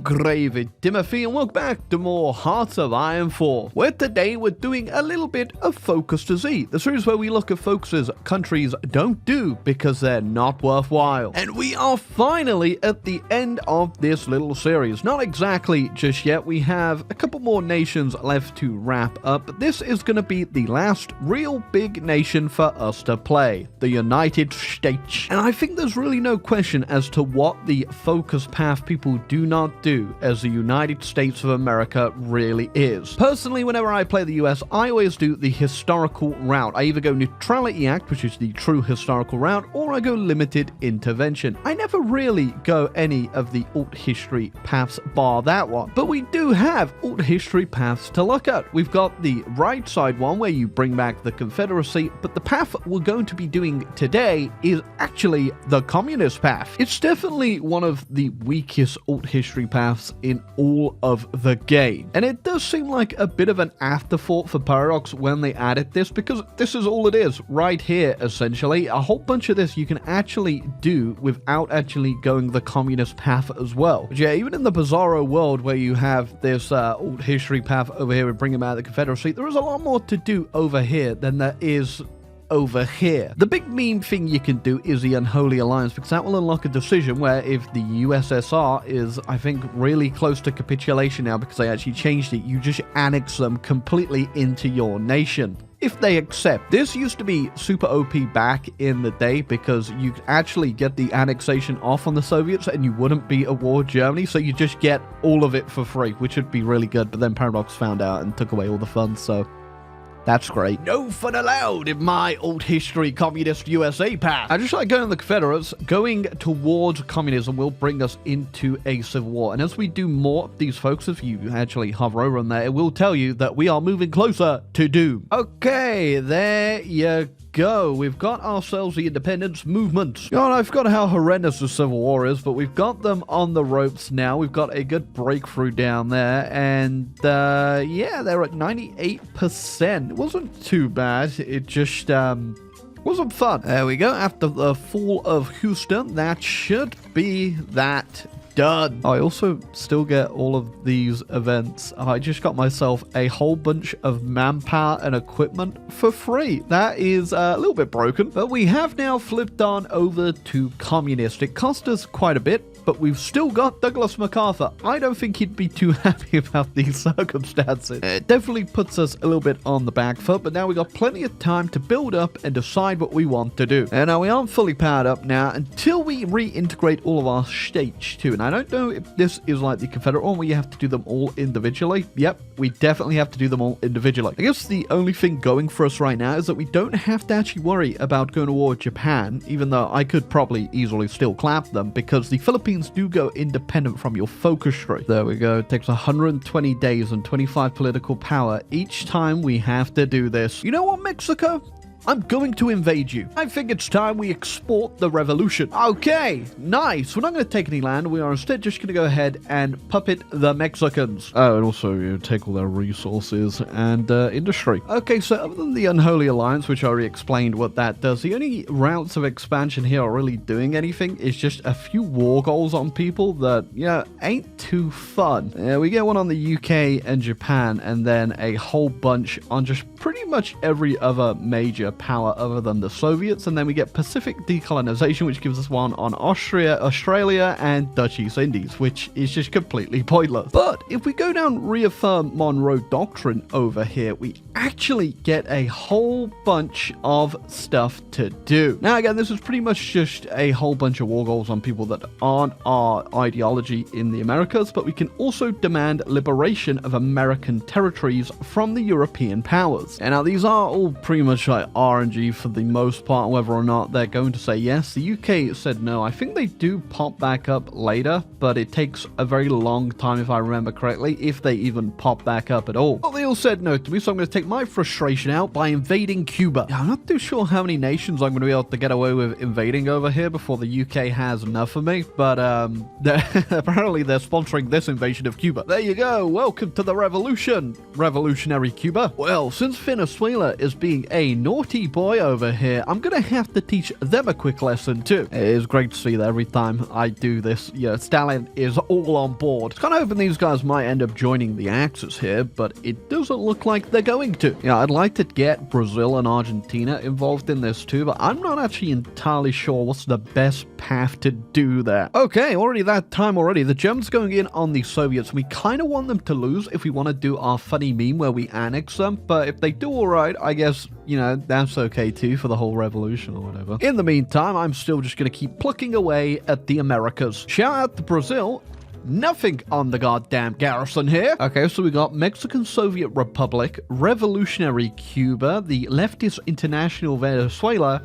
gravy, Timothy, and welcome back to more Hearts of Iron 4, where today we're doing a little bit of Focus to Z, the series where we look at focuses countries don't do because they're not worthwhile. And we are finally at the end of this little series. Not exactly just yet, we have a couple more nations left to wrap up, but this is going to be the last real big nation for us to play, the United States. And I think there's really no question as to what the focus path people do not do as the United States of America really is. Personally, whenever I play the US, I always do the historical route. I either go Neutrality Act, which is the true historical route, or I go limited intervention. I never really go any of the alt history paths bar that one. But we do have alt history paths to look at. We've got the right side one where you bring back the Confederacy, but the path we're going to be doing today is actually the communist path. It's definitely one of the weakest alt history paths in all of the game. And it does seem like a bit of an afterthought for Paradox when they added this, because this is all it is right here, essentially. A whole bunch of this you can actually do without actually going the communist path as well. But yeah, even in the Bizarro world where you have this alt history path over here and bring them out of the Confederacy, there is a lot more to do over here than there is over here. The big meme thing you can do is the Unholy Alliance, because that will unlock a decision where if the USSR is, I think, really close to capitulation now because they actually changed it, you just annex them completely into your nation. If they accept. This used to be super OP back in the day because you could actually get the annexation off on the Soviets and you wouldn't be at war with Germany, so you just get all of it for free, which would be really good, but then Paradox found out and took away all the funds, so that's great. No fun allowed in my alt history communist USA path. I just like going to the Confederates. Going towards communism will bring us into a civil war. And as we do more of these folks, if you actually hover over on there, it will tell you that we are moving closer to doom. Okay, there you go. We've got ourselves the independence movement. God, I forgot how horrendous the Civil War is, but we've got them on the ropes now. We've got a good breakthrough down there, and yeah, they're at 98%. It wasn't too bad. It just wasn't fun. There we go. After the fall of Houston, that should be that done. I also still get all of these events. I just got myself a whole bunch of manpower and equipment for free. That is a little bit broken, but we have now flipped on over to communist. It cost us quite a bit, but we've still got Douglas MacArthur. I don't think he'd be too happy about these circumstances. It definitely puts us a little bit on the back foot, but now we've got plenty of time to build up and decide what we want to do. And now we aren't fully powered up now until we reintegrate all of our states too. And I don't know if this is like the Confederate one where you have to do them all individually. Yep, we definitely have to do them all individually. I guess the only thing going for us right now is that we don't have to actually worry about going to war with Japan, even though I could probably easily still clap them because the Philippines do go independent from your focus tree. There we go. It takes 120 days and 25 political power each time we have to do this. You know what, Mexico? I'm going to invade you. I think it's time we export the revolution. Okay, nice. We're not going to take any land. We are instead just going to go ahead and puppet the Mexicans. Oh, and also take all their resources and industry. Okay, so other than the Unholy Alliance, which I already explained what that does, the only routes of expansion here are really doing anything is just a few war goals on people that, yeah, ain't too fun. We get one on the UK and Japan, and then a whole bunch on just pretty much every other major power other than the Soviets, and then we get Pacific decolonization, which gives us one on Austria, Australia, and Dutch East Indies, which is just completely pointless. But if we go down reaffirm Monroe Doctrine over here, we actually get a whole bunch of stuff to do. Now again, this is pretty much just a whole bunch of war goals on people that aren't our ideology in the Americas, but we can also demand liberation of American territories from the European powers. And now these are all pretty much like RNG for the most part, whether or not they're going to say yes. The UK said no. I think they do pop back up later, but it takes a very long time, if I remember correctly, if they even pop back up at all. Well, they all said no to me, so I'm going to take my frustration out by invading Cuba. I'm not too sure how many nations I'm going to be able to get away with invading over here before the UK has enough of me, but apparently they're sponsoring this invasion of Cuba. There you go. Welcome to the revolution, revolutionary Cuba. Well, since Venezuela is being a naughty IT boy over here, I'm gonna have to teach them a quick lesson too. It is great to see that every time I do this, yeah, Stalin is all on board. It's kind of hoping these guys might end up joining the Axis here, but it doesn't look like they're going to. Yeah, I'd like to get Brazil and Argentina involved in this too, but I'm not actually entirely sure what's the best path to do that. Okay, already that time already. The Germans going in on the Soviets. We kind of want them to lose if we want to do our funny meme where we annex them, but if they do all right, I guess, you know, that's okay too for the whole revolution or whatever. In the meantime, I'm still just going to keep plucking away at the Americas. Shout out to Brazil. Nothing on the goddamn garrison here. Okay, so we got Mexican Soviet Republic, Revolutionary Cuba, the Leftist International Venezuela,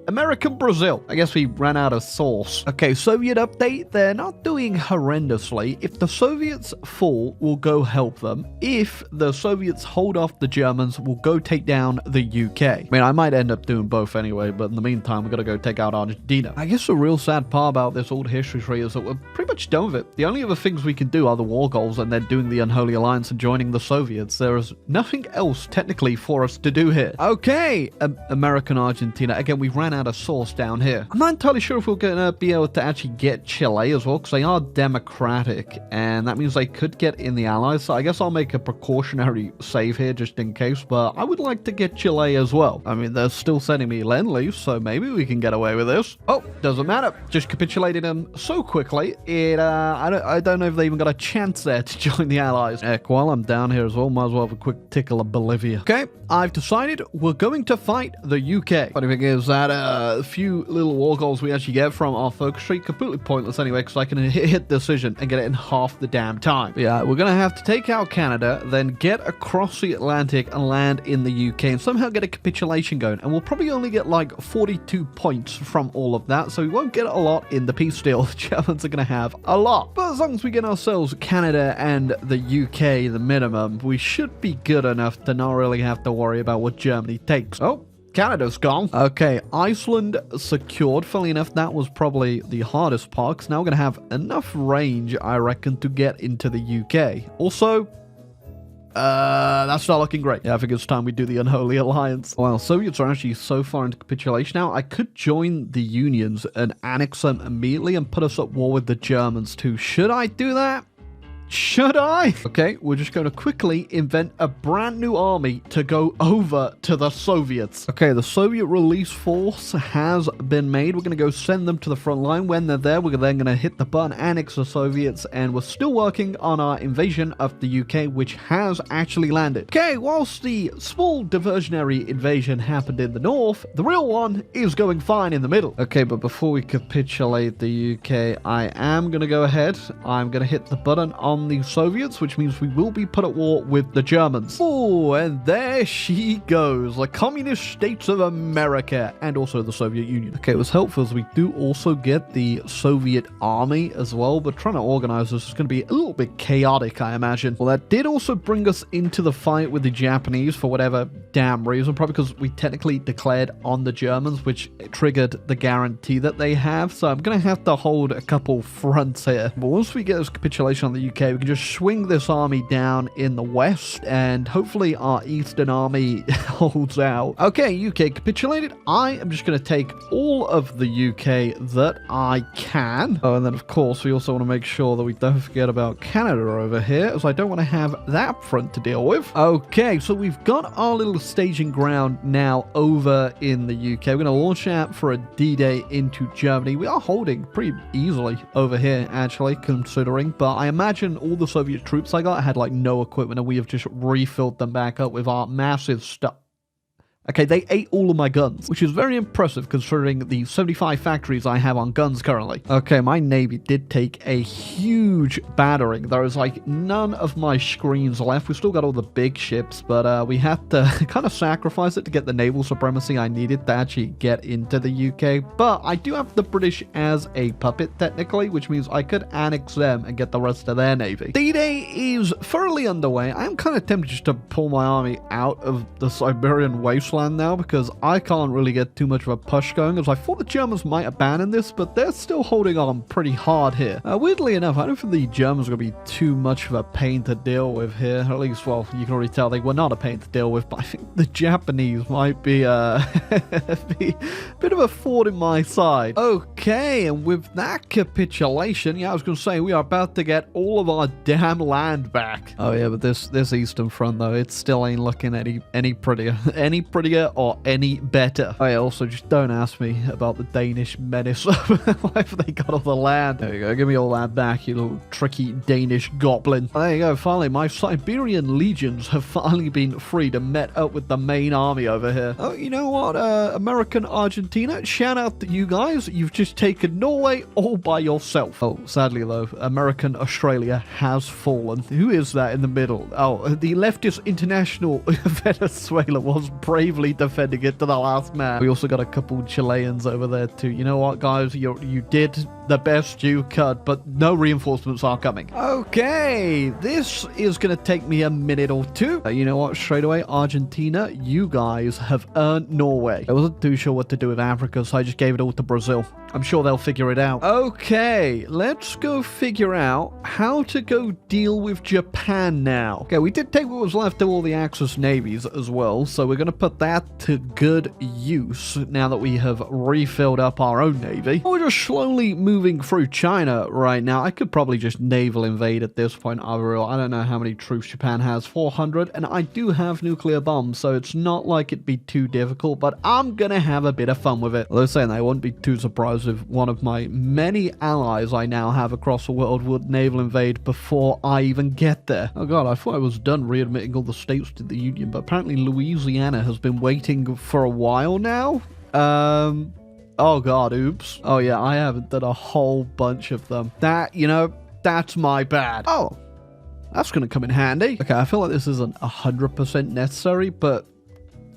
American Brazil. I guess we ran out of sauce. Okay, Soviet update. They're not doing horrendously. If the Soviets fall, we'll go help them. If the Soviets hold off the Germans, we'll go take down the UK. I mean, I might end up doing both anyway, but in the meantime, we're gonna go take out Argentina. I guess the real sad part about this old history tree is that we're pretty much done with it. The only other things we can do are the war goals and then doing the Unholy Alliance and joining the Soviets. There is nothing else technically for us to do here. Okay, American Argentina. Again, we ran out of source down here. I'm not entirely sure if we're gonna be able to actually get Chile as well, because they are democratic, and that means they could get in the Allies, so I guess I'll make a precautionary save here just in case, but I would like to get Chile as well. I mean, they're still sending me Lend-Lease, so maybe we can get away with this. Oh, doesn't matter. Just capitulated them so quickly, I don't know if they even got a chance there to join the Allies. Heck, while I'm down here as well, might as well have a quick tickle of Bolivia. Okay, I've decided we're going to fight the UK. Funny thing is that, a few little war goals we actually get from our focus tree, completely pointless anyway, because I can hit decision and get it in half the damn time. But yeah, we're gonna have to take out Canada, then get across the Atlantic and land in the UK and somehow get a capitulation going, and we'll probably only get like 42 points from all of that, so we won't get a lot in the peace deal. The Germans are gonna have a lot, but as long as we get ourselves Canada and the UK the minimum, we should be good enough to not really have to worry about what Germany takes. Oh, Canada's gone. Okay, Iceland secured. Funnily enough, that was probably the hardest part, because now we're going to have enough range, I reckon, to get into the UK. Also, that's not looking great. Yeah, I think it's time we do the Unholy Alliance. Well, Soviets are actually so far into capitulation now. I could join the Unions and annex them immediately and put us at war with the Germans too. Should I do that? Should I? Okay, we're just going to quickly invent a brand new army to go over to the Soviets. Okay, the Soviet Release Force has been made. We're going to go send them to the front line. When they're there, we're then going to hit the button, annex the Soviets, and we're still working on our invasion of the UK, which has actually landed. Okay, whilst the small diversionary invasion happened in the north, the real one is going fine in the middle. Okay, but before we capitulate the UK, I am going to go ahead. I'm going to hit the button on the Soviets, which means we will be put at war with the Germans. Oh, and there she goes, the Communist States of America, and also the Soviet Union. Okay, it was helpful as we do also get the Soviet army as well, but trying to organize this is going to be a little bit chaotic, I imagine. Well, that did also bring us into the fight with the Japanese for whatever damn reason, probably because we technically declared on the Germans, which triggered the guarantee that they have, so I'm going to have to hold a couple fronts here. But once we get this capitulation on the UK, we can just swing this army down in the west, and hopefully our eastern army holds out. Okay, UK capitulated. I am just going to take all of the UK that I can. Oh, and then of course we also want to make sure that we don't forget about Canada over here, as I don't want to have that front to deal with. Okay, so we've got our little staging ground now over in the UK. We're going to launch out for a D-Day into Germany. We are holding pretty easily over here, actually, considering, but I imagine all the Soviet troops I got had like no equipment, and we have just refilled them back up with our massive stuff. Okay, they ate all of my guns, which is very impressive considering the 75 factories I have on guns currently. Okay, my navy did take a huge battering. There is like none of my screens left. We still got all the big ships, but we had to kind of sacrifice it to get the naval supremacy I needed to actually get into the UK. But I do have the British as a puppet technically, which means I could annex them and get the rest of their navy. D-Day is thoroughly underway. I am kind of tempted just to pull my army out of the Siberian wasteland land now because I can't really get too much of a push going, as I thought the Germans might abandon this, but they're still holding on pretty hard here. Weirdly enough, I don't think the Germans are going to be too much of a pain to deal with here. At least, well, you can already tell they were not a pain to deal with, but I think the Japanese might be, be a bit of a thorn in my side. Okay, and with that capitulation, yeah, I was going to say, we are about to get all of our damn land back. Oh yeah, but this Eastern Front, though, it still ain't looking any prettier or any better. Oh yeah, also, just don't ask me about the Danish menace. Why have they got all the land? There you go, give me all that back, you little tricky Danish goblin. There you go, finally, my Siberian legions have finally been freed and met up with the main army over here. Oh, you know what, American Argentina, shout out to you guys. You've just taken Norway all by yourself. Oh, sadly though, American Australia has fallen. Who is that in the middle? Oh, the leftist international Venezuela was bravely defending it to the last man. We also got a couple Chileans over there too. You know what, guys? You did the best you could, but no reinforcements are coming. Okay, this is gonna take me a minute or two. You know what? Straight away, Argentina, you guys have earned Norway. I wasn't too sure what to do with Africa, so I just gave it all to Brazil. I'm sure they'll figure it out. Okay, let's go figure out how to go deal with Japan now. Okay, we did take what was left of all the Axis navies as well, so we're going to put that to good use now that we have refilled up our own navy. We're just slowly moving through China right now. I could probably just naval invade at this point, overall. I don't know how many troops Japan has, 400, and I do have nuclear bombs, so it's not like it'd be too difficult, but I'm going to have a bit of fun with it. Although saying that, I wouldn't be too surprised if one of my many allies I now have across the world would naval invade before I even get there. Oh god, I thought I was done readmitting all the states to the Union, but apparently Louisiana has been waiting for a while now. Oh god, oops. Oh yeah, I haven't done a whole bunch of them. That, you know, that's my bad. Oh, that's gonna come in handy. Okay, I feel like this isn't 100% necessary, but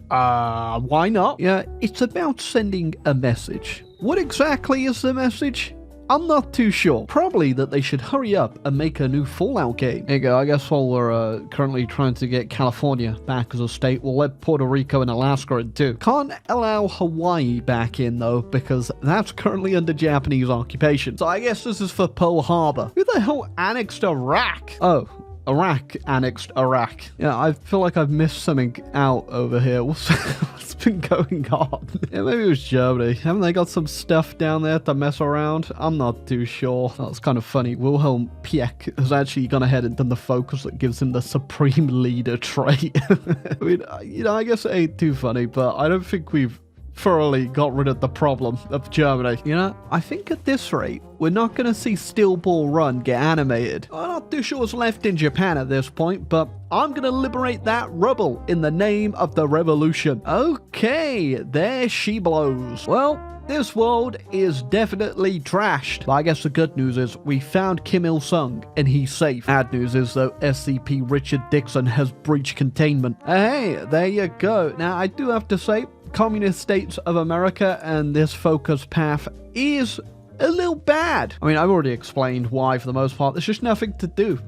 why not? Yeah, it's about sending a message. What exactly is the message? I'm not too sure. Probably that they should hurry up and make a new Fallout game. There you go. I guess while we're currently trying to get California back as a state, we'll let Puerto Rico and Alaska in too. Can't allow Hawaii back in though, because that's currently under Japanese occupation. So I guess this is for Pearl Harbor. Who the hell annexed Iraq? Oh, Iraq annexed Iraq. Yeah, I feel like I've missed something out over here. What's been going on? Yeah, maybe it was Germany. Haven't they got some stuff down there to mess around? I'm not too sure. That's kind of funny. Wilhelm Pieck has actually gone ahead and done the focus that gives him the supreme leader trait. I mean, you know, I guess it ain't too funny, but I don't think we've thoroughly got rid of the problem of Germany. You know, I think at this rate, we're not going to see Steel Ball Run get animated. I'm not too sure what's left in Japan at this point, but I'm going to liberate that rubble in the name of the revolution. Okay, there she blows. Well, this world is definitely trashed. But I guess the good news is we found Kim Il-sung and he's safe. Bad news is though, SCP Richard Dixon has breached containment. Hey, there you go. Now, I do have to say, Communist States of America and this focus path is a little bad. I mean, I've already explained why for the most part. There's just nothing to do.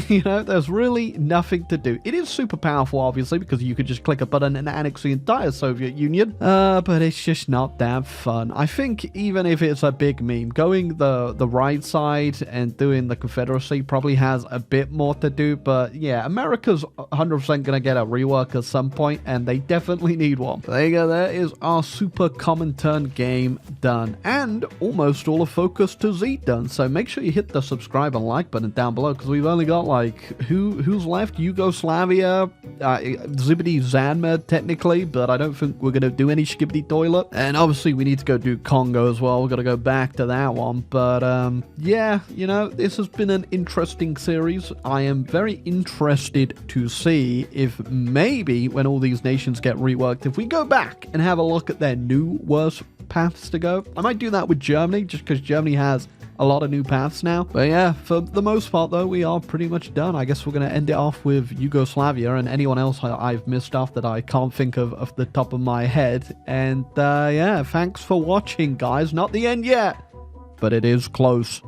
You know, there's really nothing to do. It is super powerful, obviously, because you could just click a button and annex the entire Soviet Union. But it's just not that fun. I think even if it's a big meme, going the right side and doing the Confederacy probably has a bit more to do. But yeah, America's 100% going to get a rework at some point, and they definitely need one. There you go. There is our super common turn game done. And almost all of Focus to Z done. So make sure you hit the subscribe and like button down below, because we've only got like who's left? Yugoslavia, Zibbity Zanmed technically, but I don't think we're gonna do any Skibbity Toilet. And obviously we need to go do Congo as well. We're gonna go back to that one. But yeah, you know, this has been an interesting series. I am very interested to see if maybe when all these nations get reworked, if we go back and have a look at their new worst paths to go. I might do that with Germany, just because Germany has a lot of new paths now. But yeah, for the most part though, we are pretty much done. I guess we're going to end it off with Yugoslavia and anyone else I've missed off that I can't think of off the top of my head. And yeah, thanks for watching, guys. Not the end yet, but it is close.